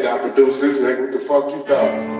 I produced this nigga. What the fuck you thought?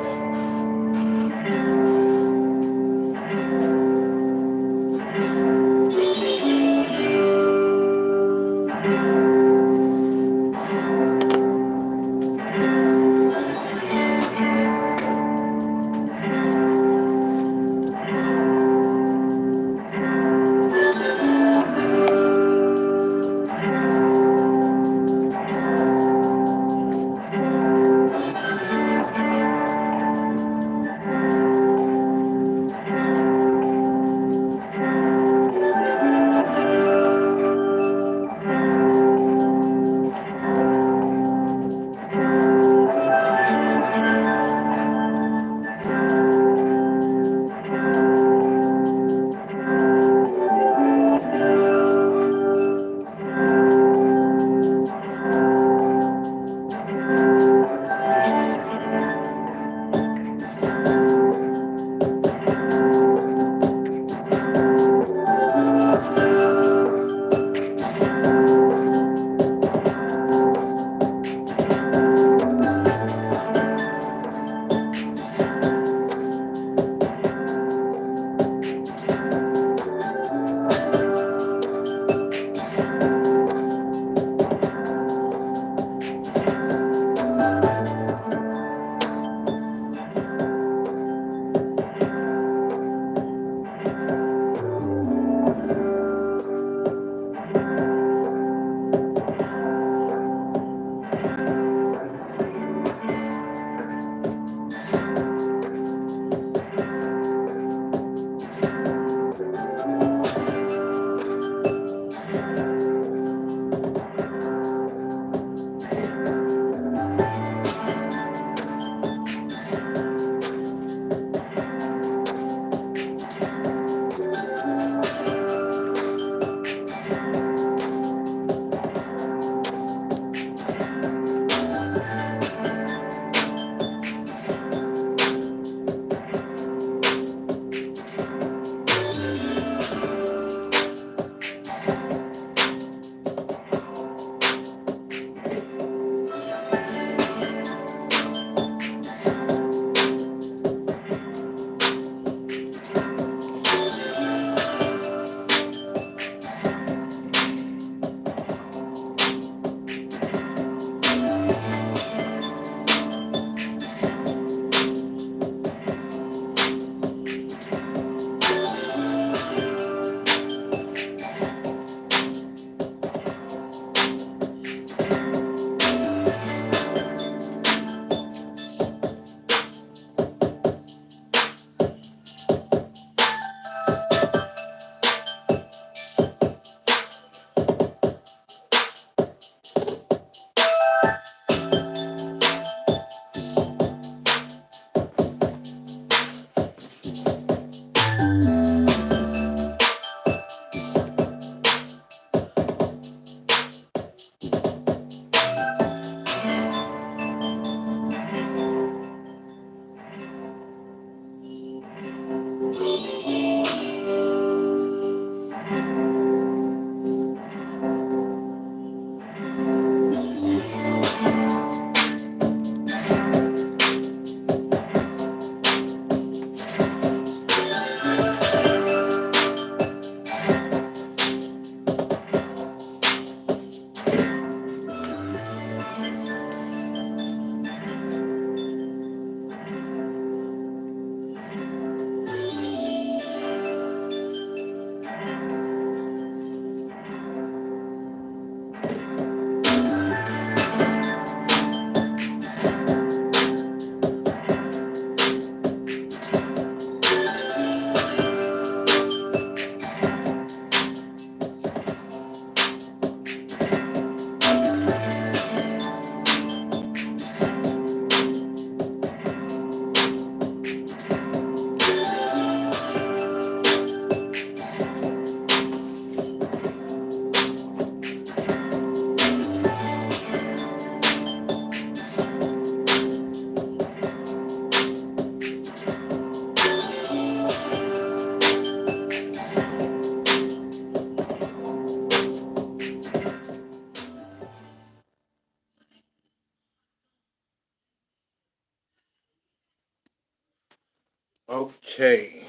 Okay,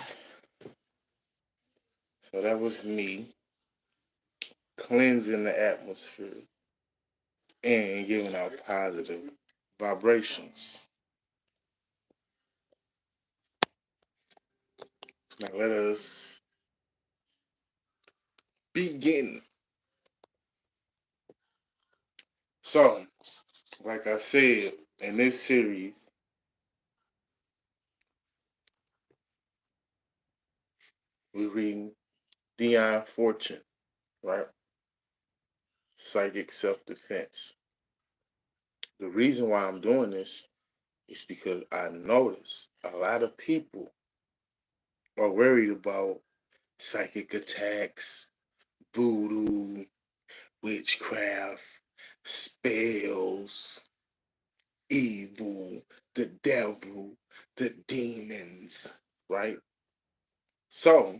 so that was me cleansing the atmosphere and giving out positive vibrations. Now let us begin. So, like I said, in this series, we read Dion Fortune, right? Psychic self-defense. The reason why I'm doing this is because I notice a lot of people are worried about psychic attacks, voodoo, witchcraft, spells, evil, the devil, the demons, right? So,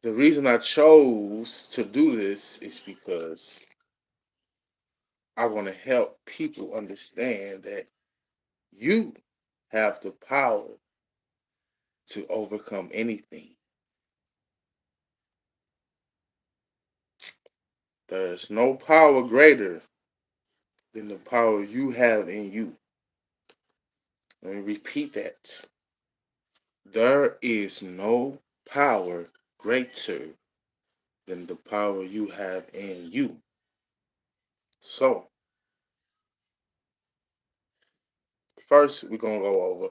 the reason I chose to do this is because I want to help people understand that you have the power to overcome anything. There is no power greater than the power you have in you. Let me repeat that. There is no power greater than the power you have in you. So, first, we're going to go over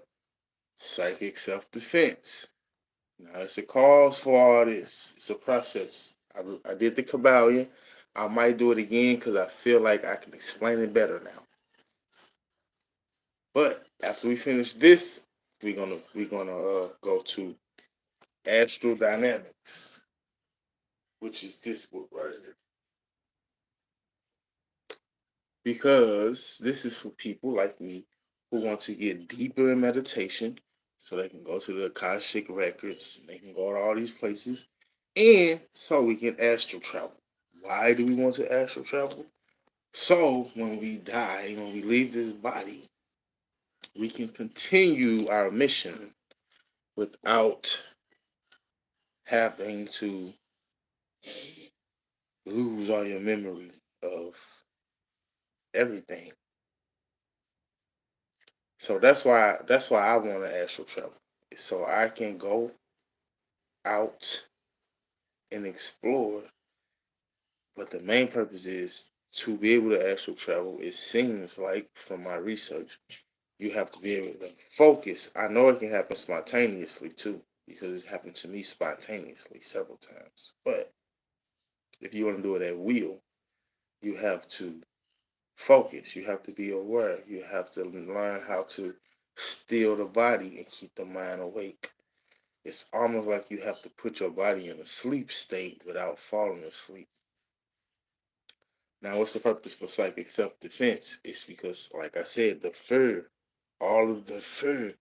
psychic self defense. Now, it's a cause for all this, it's a process. I did the Kabbalion. I might do it again because I feel like I can explain it better now. But after we finish this, we're gonna go to astral dynamics, which is this book right here. Because this is for people like me who want to get deeper in meditation so they can go to the Akashic records, they can go to all these places, and so we can astral travel. Why do we want to astral travel? So when we die, when we leave this body, we can continue our mission without having to lose all your memory of everything. So that's why I want to astral travel. So I can go out and explore. But the main purpose is to be able to astral travel. It seems like from my research, you have to be able to focus. I know it can happen spontaneously too, because it happened to me spontaneously several times. But if you want to do it at will, you have to focus. You have to be aware. You have to learn how to still the body and keep the mind awake. It's almost like you have to put your body in a sleep state without falling asleep. Now, what's the purpose for psychic self defense? It's because, like I said, the fear, all of the fear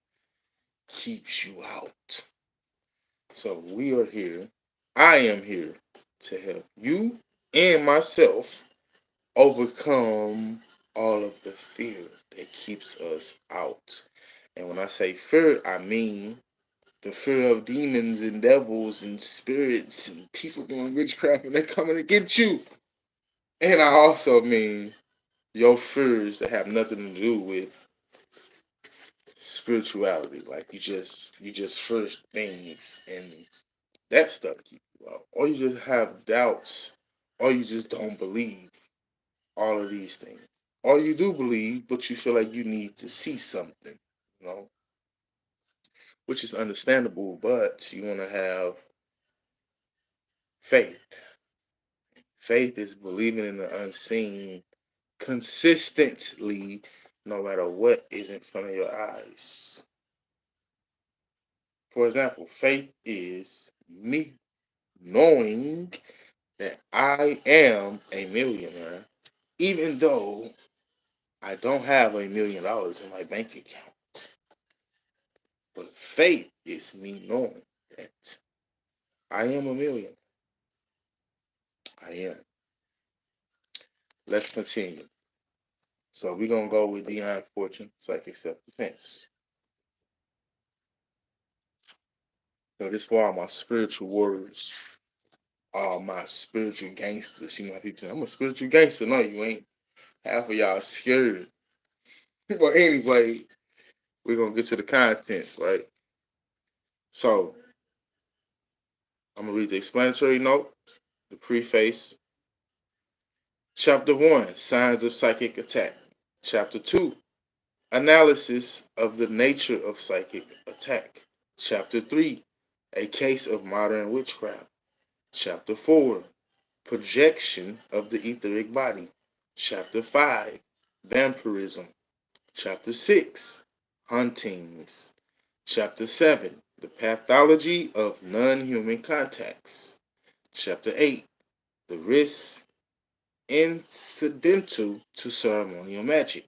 keeps you out. So, we are here. I am here to help you and myself overcome all of the fear that keeps us out. And when I say fear, I mean the fear of demons and devils and spirits and people doing witchcraft and they're coming to get you. And I also mean your fears that have nothing to do with spirituality. Like you just fear things and that stuff keep you out. Or you just have doubts. Or you just don't believe all of these things. Or you do believe, but you feel like you need to see something, you know, which is understandable, but you want to have faith. Faith is believing in the unseen consistently, no matter what is in front of your eyes. For example, faith is me knowing that I am a millionaire, even though I don't have $1 million in my bank account. But faith is me knowing that I am a millionaire. I am. Let's continue. So we're gonna go with Dion Fortune, psychic self-defense. So this for all my spiritual warriors, all my spiritual gangsters. You know how people say, I'm a spiritual gangster. No, you ain't. Half of y'all scared. But anyway, we're gonna get to the contents, right? So I'm gonna read the explanatory note, the preface. Chapter 1, Signs of Psychic Attack. Chapter 2, Analysis of the nature of psychic attack. Chapter 3, A case of modern witchcraft. Chapter 4, Projection of the etheric body. Chapter 5, Vampirism. Chapter 6, Huntings. Chapter 7, The Pathology of Non-Human Contacts. Chapter 8, The Risks Incidental to Ceremonial Magic.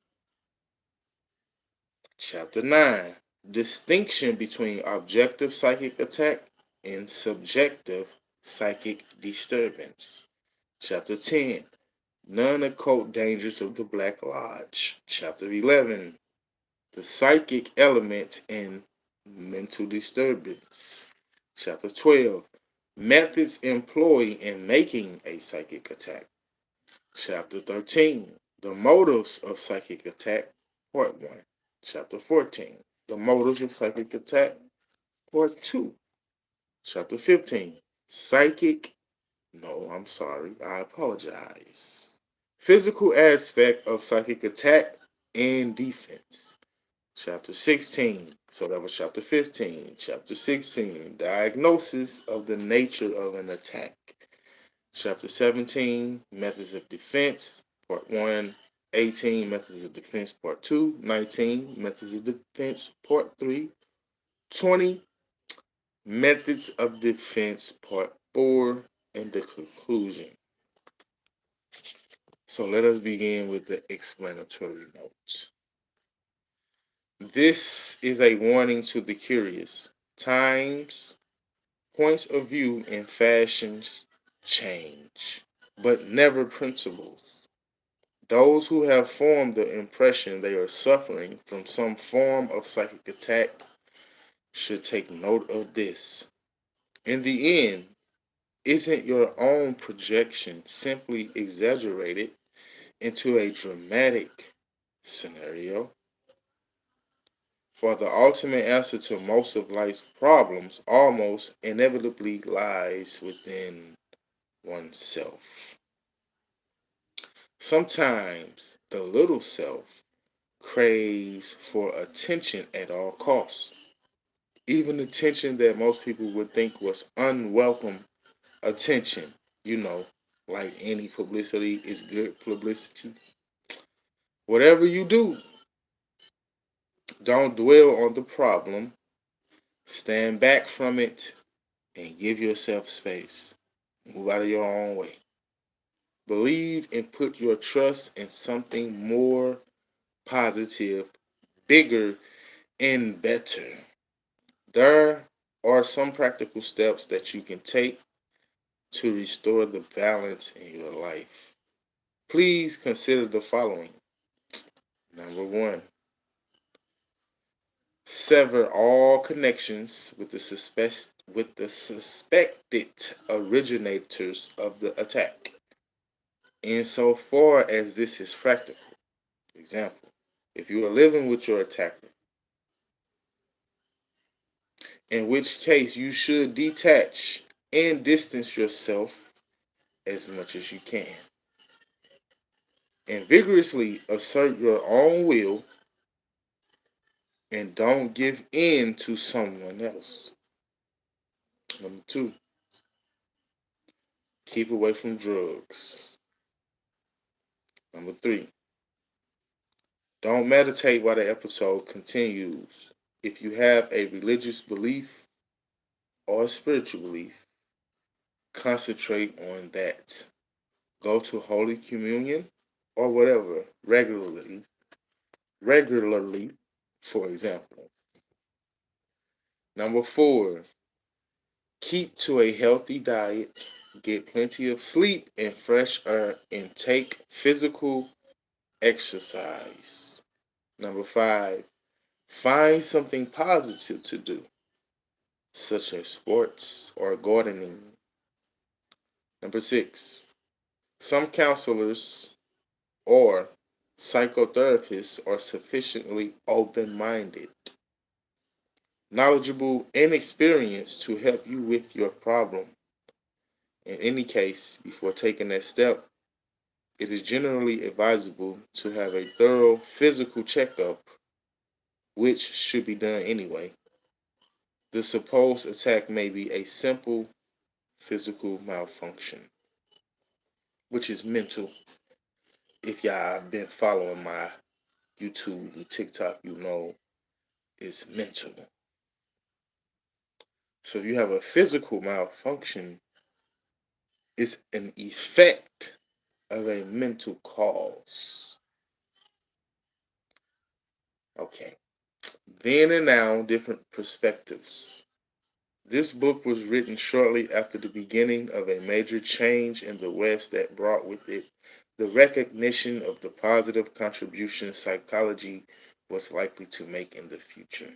Chapter 9, Distinction between objective psychic attack and subjective psychic disturbance. Chapter 10, Non-Occult Dangers of the Black Lodge. Chapter 11, The Psychic Element in Mental Disturbance. Chapter 12, Methods employed in making a psychic attack. Chapter 13, The Motives of Psychic Attack, Part 1. Chapter 14, The Motives of Psychic Attack, Part 2. Chapter 15, I apologize. Physical aspect of psychic attack and defense. Chapter 16, so that was chapter 15. Chapter 16, Diagnosis of the nature of an attack. Chapter 17, Methods of Defense, Part 1. 18, Methods of Defense, Part 2. 19, Methods of Defense, Part 3. 20, Methods of Defense, Part 4, and the conclusion. So let us begin with the explanatory notes. This is a warning to the curious. Times, points of view, and fashions change, but never principles. Those who have formed the impression they are suffering from some form of psychic attack should take note of this. In the end, isn't your own projection simply exaggerated into a dramatic scenario? For the ultimate answer to most of life's problems almost inevitably lies within oneself. Sometimes the little self craves for attention at all costs, even attention that most people would think was unwelcome attention. You know, like any publicity is good publicity. Whatever you do, don't dwell on the problem. Stand back from it and give yourself space. Move out of your own way. Believe and put your trust in something more positive, bigger, and better. There are some practical steps that you can take to restore the balance in your life. Please consider the following. Number 1, sever all connections with the suspected originators of the attack, insofar as this is practical. Example, if you are living with your attacker, in which case you should detach and distance yourself as much as you can, and vigorously assert your own will, and don't give in to someone else. Number 2, keep away from drugs. Number 3, don't meditate while the episode continues. If you have a religious belief or a spiritual belief, concentrate on that. Go to Holy Communion or whatever regularly, for example. Number 4, keep to a healthy diet, get plenty of sleep and fresh air, and take physical exercise. Number 5, find something positive to do, such as sports or gardening. Number 6, some counselors or psychotherapists are sufficiently open-minded, knowledgeable, and experienced to help you with your problem. In any case, before taking that step, it is generally advisable to have a thorough physical checkup, which should be done anyway. The supposed attack may be a simple physical malfunction, which is mental. If y'all been following my YouTube and TikTok, you know it's mental. So if you have a physical malfunction, it's an effect of a mental cause. Okay. Then and now, different perspectives. This book was written shortly after the beginning of a major change in the West that brought with it the recognition of the positive contribution psychology was likely to make in the future.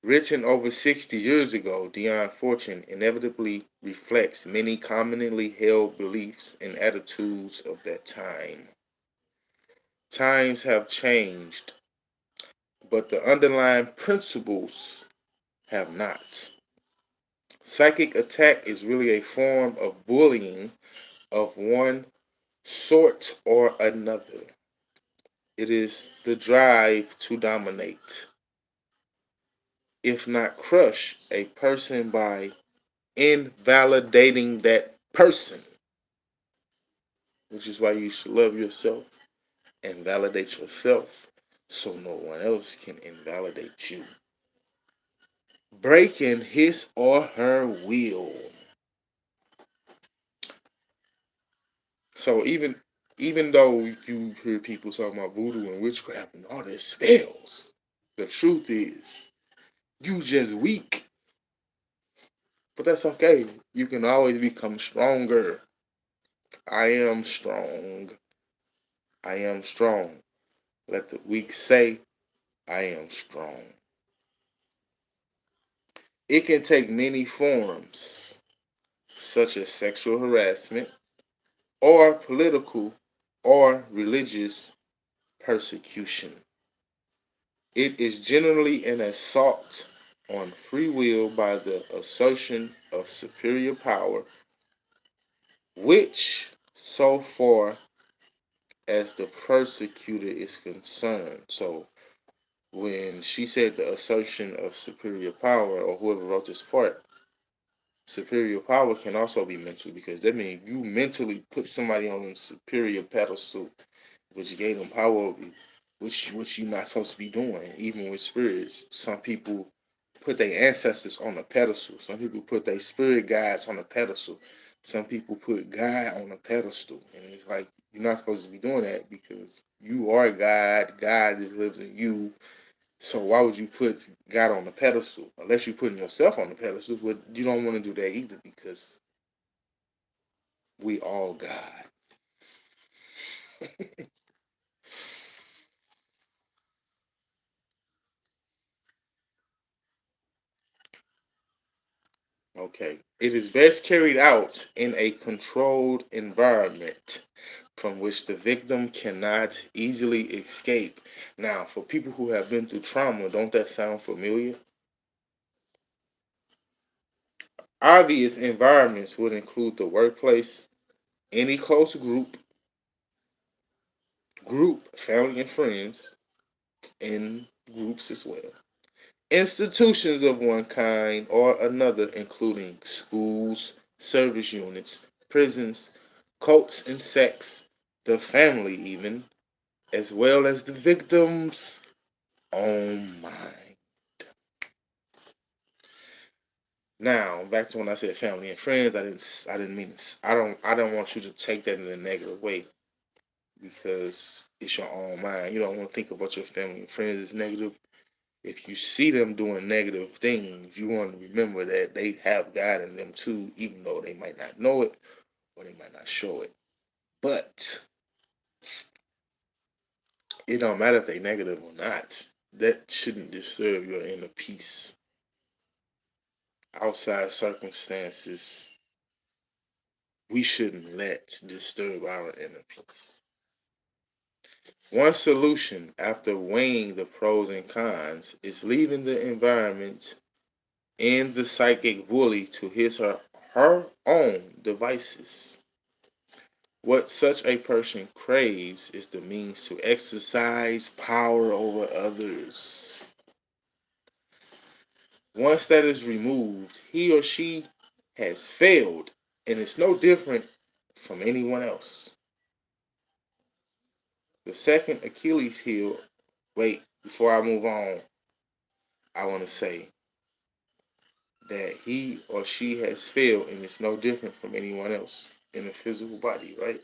Written over 60 years ago, Dion Fortune inevitably reflects many commonly held beliefs and attitudes of that time. Times have changed, but the underlying principles have not. Psychic attack is really a form of bullying of one sort or another. It is the drive to dominate, if not crush, a person by invalidating that person, which is why you should love yourself and validate yourself so no one else can invalidate you. Breaking his or her will. So even though you hear people talking about voodoo and witchcraft and all this spells, the truth is you just weak. But that's okay. You can always become stronger. I am strong. I am strong. Let the weak say, I am strong. It can take many forms, such as sexual harassment or political or religious persecution. It is generally an assault on free will by the assertion of superior power, which, so far as the persecutor is concerned, so when she said the assertion of superior power, or whoever wrote this part, superior power can also be mental, because that means you mentally put somebody on a superior pedestal, which gave them power over you, which you're not supposed to be doing. Even with spirits, some people put their ancestors on a pedestal. Some people put their spirit guides on a pedestal. Some people put God on a pedestal, and it's like you're not supposed to be doing that because you are God. God lives in you. So why would you put God on a pedestal unless you're putting yourself on the pedestal? But you don't want to do that either because we all God. Okay. It is best carried out in a controlled environment from which the victim cannot easily escape. Now, for people who have been through trauma, don't that sound familiar? Obvious environments would include the workplace, any close group, family and friends, in groups as well. Institutions of one kind or another, including schools, service units, prisons, cults and sects, the family even, as well as the victim's own mind. Now, back to when I said family and friends, I didn't mean this. I don't want you to take that in a negative way because it's your own mind. You don't want to think about your family and friends as negative. If you see them doing negative things, you want to remember that they have God in them too, even though they might not know it or they might not show it. But it don't matter if they negative or not. That shouldn't disturb your inner peace. Outside circumstances, we shouldn't let disturb our inner peace. One solution, after weighing the pros and cons, is leaving the environment and the psychic bully to his or her own devices. What such a person craves is the means to exercise power over others. Once that is removed, he or she has failed, and it's no different from anyone else. The second Achilles heel, wait, before I move on, I want to say that he or she has failed, and it's no different from anyone else in the physical body, right?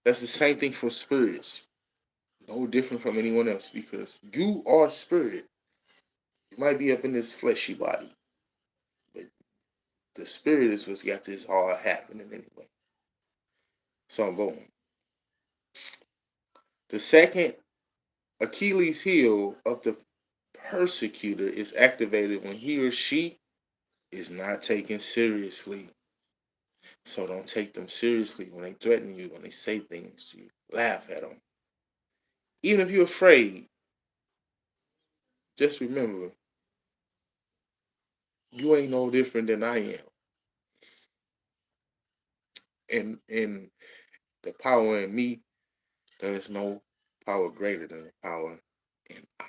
That's the same thing for spirits. No different from anyone else because you are spirit. You might be up in this fleshy body, but the spirit is what's got this all happening anyway. So boom. The second Achilles heel of the persecutor is activated when he or she is not taken seriously. So don't take them seriously when they threaten you, when they say things to you. Laugh at them. Even if you're afraid, just remember, you ain't no different than I am. And the power in me, there is no power greater than the power in I.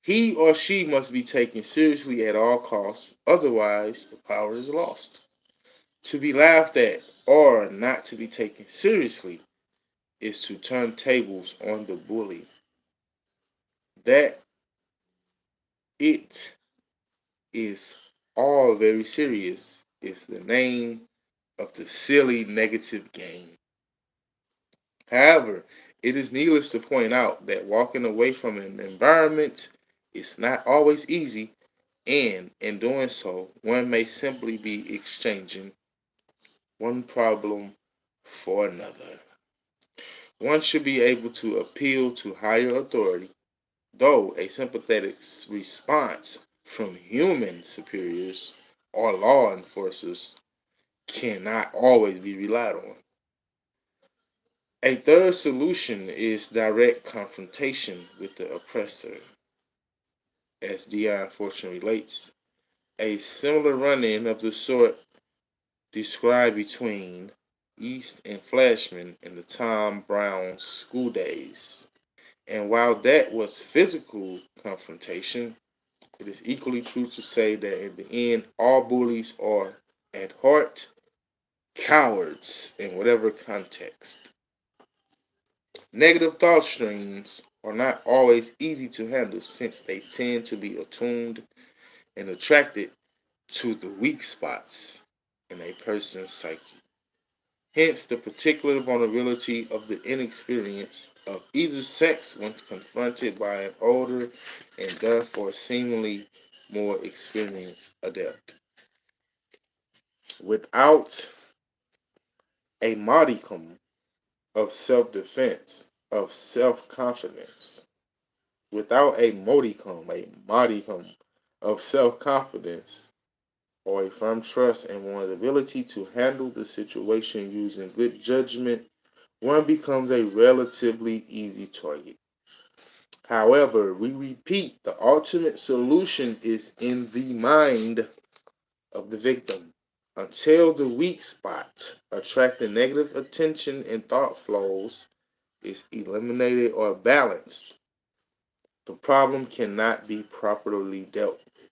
He or she must be taken seriously at all costs, otherwise the power is lost. To be laughed at or not to be taken seriously is to turn tables on the bully. That it is all very serious is the name of the silly negative game. However, it is needless to point out that walking away from an environment is not always easy, and in doing so, one may simply be exchanging one problem for another. One should be able to appeal to higher authority, though a sympathetic response from human superiors or law enforcers cannot always be relied on. A third solution is direct confrontation with the oppressor. As Dion Fortune relates, a similar run-in of the sort described between East and Flashman in the Tom Brown school days. And while that was physical confrontation, it is equally true to say that in the end, all bullies are at heart cowards in whatever context. Negative thought streams are not always easy to handle since they tend to be attuned and attracted to the weak spots in a person's psyche. Hence, the particular vulnerability of the inexperience of either sex when confronted by an older and therefore seemingly more experienced adept. Without a modicum of self-defense, of self-confidence, without a modicum of self-confidence, or a firm trust in one's ability to handle the situation using good judgment, one becomes a relatively easy target. However, we repeat, the ultimate solution is in the mind of the victim. Until the weak spot attracting negative attention and thought flows is eliminated or balanced, the problem cannot be properly dealt with.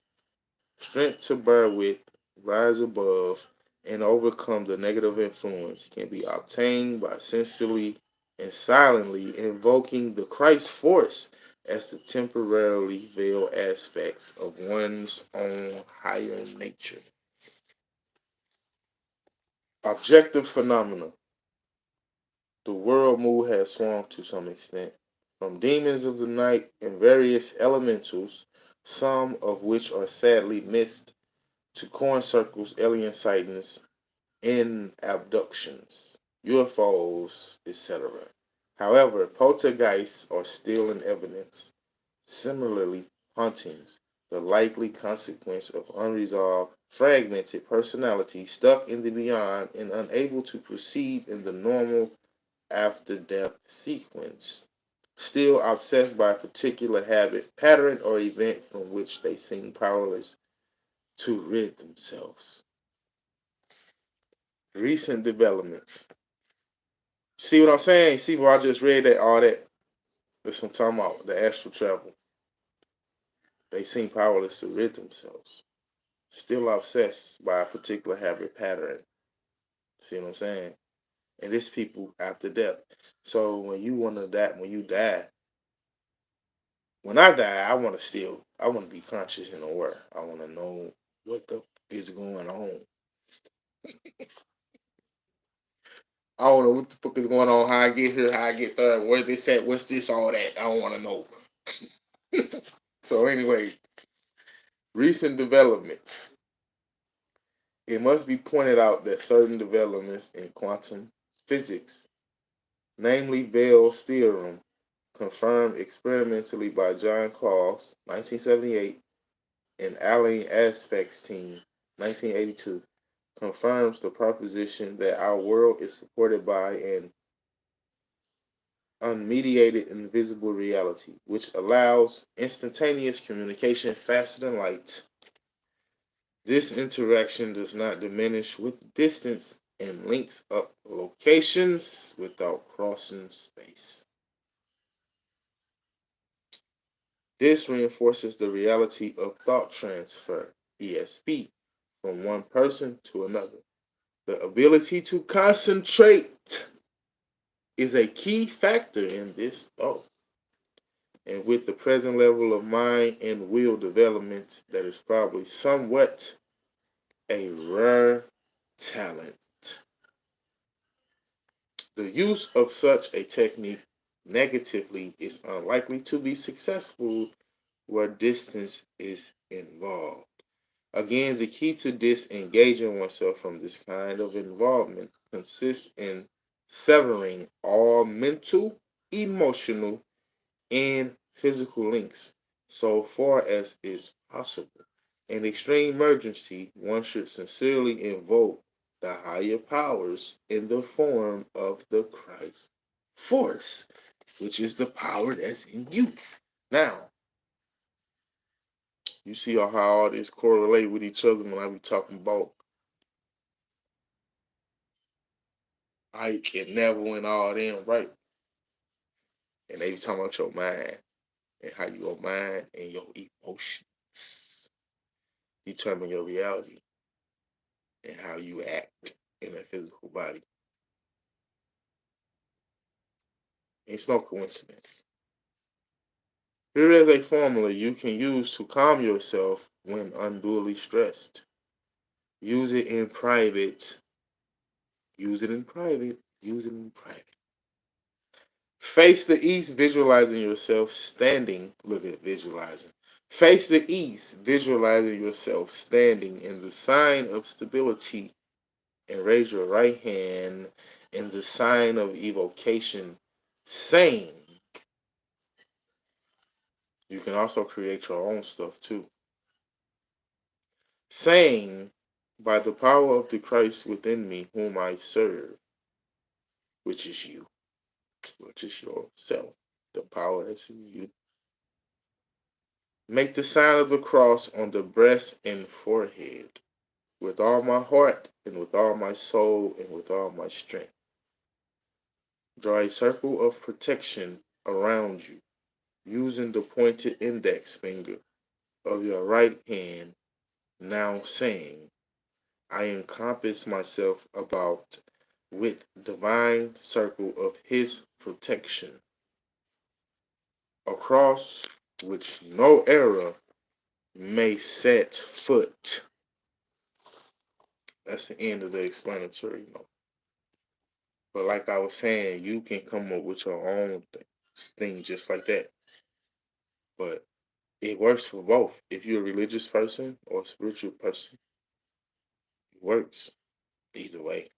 Strength to bear with, rise above, and overcome the negative influence can be obtained by sensibly and silently invoking the Christ force as the temporarily veiled aspects of one's own higher nature. Objective phenomena. The world mood has swung to some extent. From demons of the night and various elementals, some of which are sadly missed, to coin circles, alien sightings, and abductions, UFOs, etc. However, poltergeists are still in evidence. Similarly, hauntings, the likely consequence of unresolved, fragmented personality stuck in the beyond and unable to proceed in the normal after death sequence. Still obsessed by a particular habit, pattern, or event from which they seem powerless to rid themselves. Recent developments. See what I'm saying? See what I just read that all that. That's what I'm talking about. The astral travel. They seem powerless to rid themselves. Still obsessed by a particular habit pattern. See what I'm saying? And this people after death. So when you want to die, when you die, when I die, I want to be conscious and aware. I want to know what the is going on. I don't know what the fuck is going on, how I get here, how I get there, where's this at, what's this, all that. I don't want to know. So anyway, recent developments. It must be pointed out that certain developments in quantum physics, namely Bell's theorem, confirmed experimentally by John Claus, 1978, and Allen Aspects Team, 1982, confirms the proposition that our world is supported by an unmediated invisible reality, which allows instantaneous communication faster than light. This interaction does not diminish with distance and links up locations without crossing space. This reinforces the reality of thought transfer, ESP, from one person to another. The ability to concentrate is a key factor in this thought. And with the present level of mind and will development, that is probably somewhat a rare talent. The use of such a technique negatively is unlikely to be successful where distance is involved. Again, the key to disengaging oneself from this kind of involvement consists in severing all mental, emotional, and physical links so far as is possible. In extreme emergency, one should sincerely invoke the higher powers in the form of the Christ force, which is the power that's in you. Now, you see how all this correlate with each other when I be talking about Ike and Neville and all them, right? And they be talking about your mind and how your mind and your emotions determine your reality and how you act in a physical body. It's no coincidence. Here is a formula you can use to calm yourself when unduly stressed. Use it in private. Use it in private. Use it in private. Face the east, visualizing yourself standing. Look at visualizing. Face the east, visualizing yourself standing in the sign of stability, and raise your right hand in the sign of evocation, saying, you can also create your own stuff too. Saying, by the power of the Christ within me, whom I serve, which is you, which is yourself, the power that's in you. Make the sign of the cross on the breast and forehead, with all my heart and with all my soul and with all my strength. Draw a circle of protection around you, using the pointed index finger of your right hand, now saying, I encompass myself about with divine circle of his protection, across which no error may set foot. That's the end of the explanatory note. But like I was saying, you can come up with your own thing just like that. But it works for both. If you're a religious person or a spiritual person, it works either way.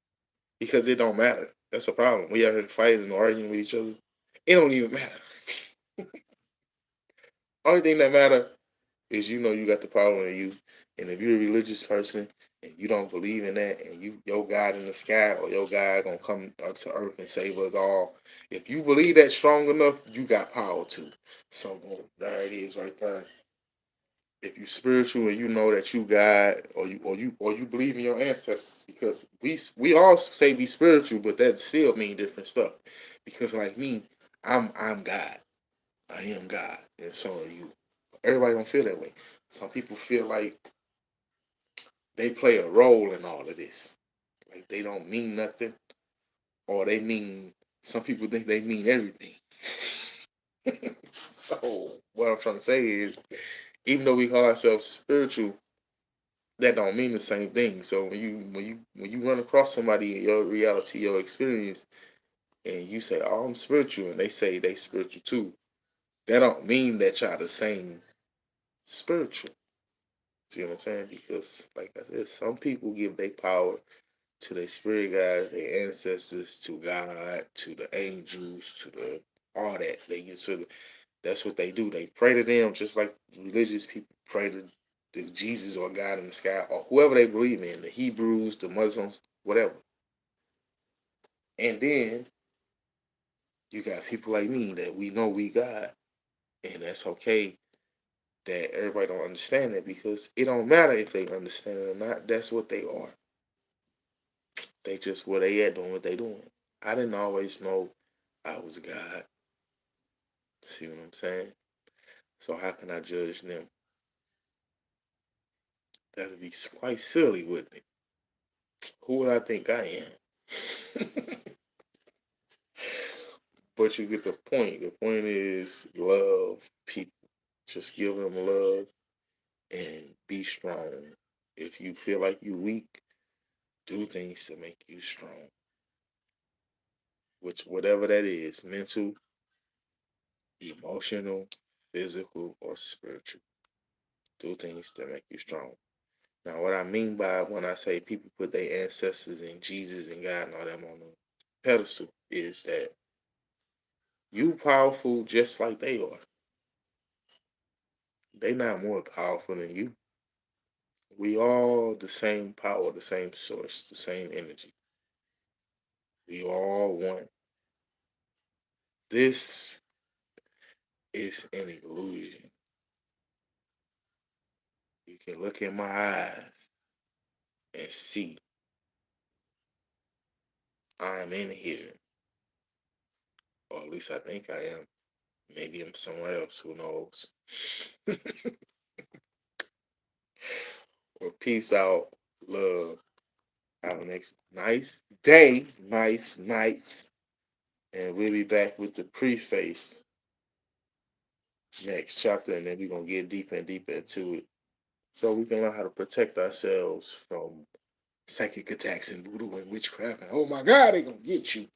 Because it don't matter. That's a problem. We out here fighting and arguing with each other. It don't even matter. Only thing that matter is you know you got the power in you. And if you're a religious person and you don't believe in that, and your God in the sky or your God gonna come up to earth and save us all, if you believe that strong enough, you got power too. So boom, there it is right there. If you spiritual and you know that you God or you believe in your ancestors, because we all say be spiritual, but that still mean different stuff. Because like me, I'm God. I am God, and so are you. Everybody don't feel that way. Some people feel like they play a role in all of this. Like they don't mean nothing, or they mean. Some people think they mean everything. So what I'm trying to say is, even though we call ourselves spiritual, that don't mean the same thing. So when you run across somebody in your reality, your experience, and you say, "Oh, I'm spiritual," and they say they spiritual too, that don't mean that y'all the same spiritual. See what I'm saying? Because, like I said, some people give their power to their spirit guides, their ancestors, to God, to the angels, to the all that. They get to the, that's what they do. They pray to them just like religious people pray to the Jesus or God in the sky or whoever they believe in, the Hebrews, the Muslims, whatever. And then you got people like me that we know we God. And that's okay that everybody don't understand that, because it don't matter if they understand it or not. That's what they are. They just where they at doing what they doing. I didn't always know I was God. See what I'm saying? So how can I judge them? That'd be quite silly, wouldn't it? Who would I think I am? But you get the point. The point is love people. Just give them love and be strong. If you feel like you're weak, do things to make you strong. Which whatever that is, mental, emotional, physical, or spiritual. Do things to make you strong. Now, what I mean by when I say people put their ancestors and Jesus and God and all them on a pedestal is that you powerful just like they are. They not more powerful than you. We all the same power, the same source, the same energy. We all one. This is an illusion. You can look in my eyes and see I'm in here, or at least I think I am. Maybe I'm somewhere else. Who knows? Well, peace out, love. Have a nice day, nice nights, and we'll be back with the preface next chapter, and then we're gonna get deeper and deeper into it, so we can learn how to protect ourselves from psychic attacks and voodoo and witchcraft. And oh my God, they're gonna get you.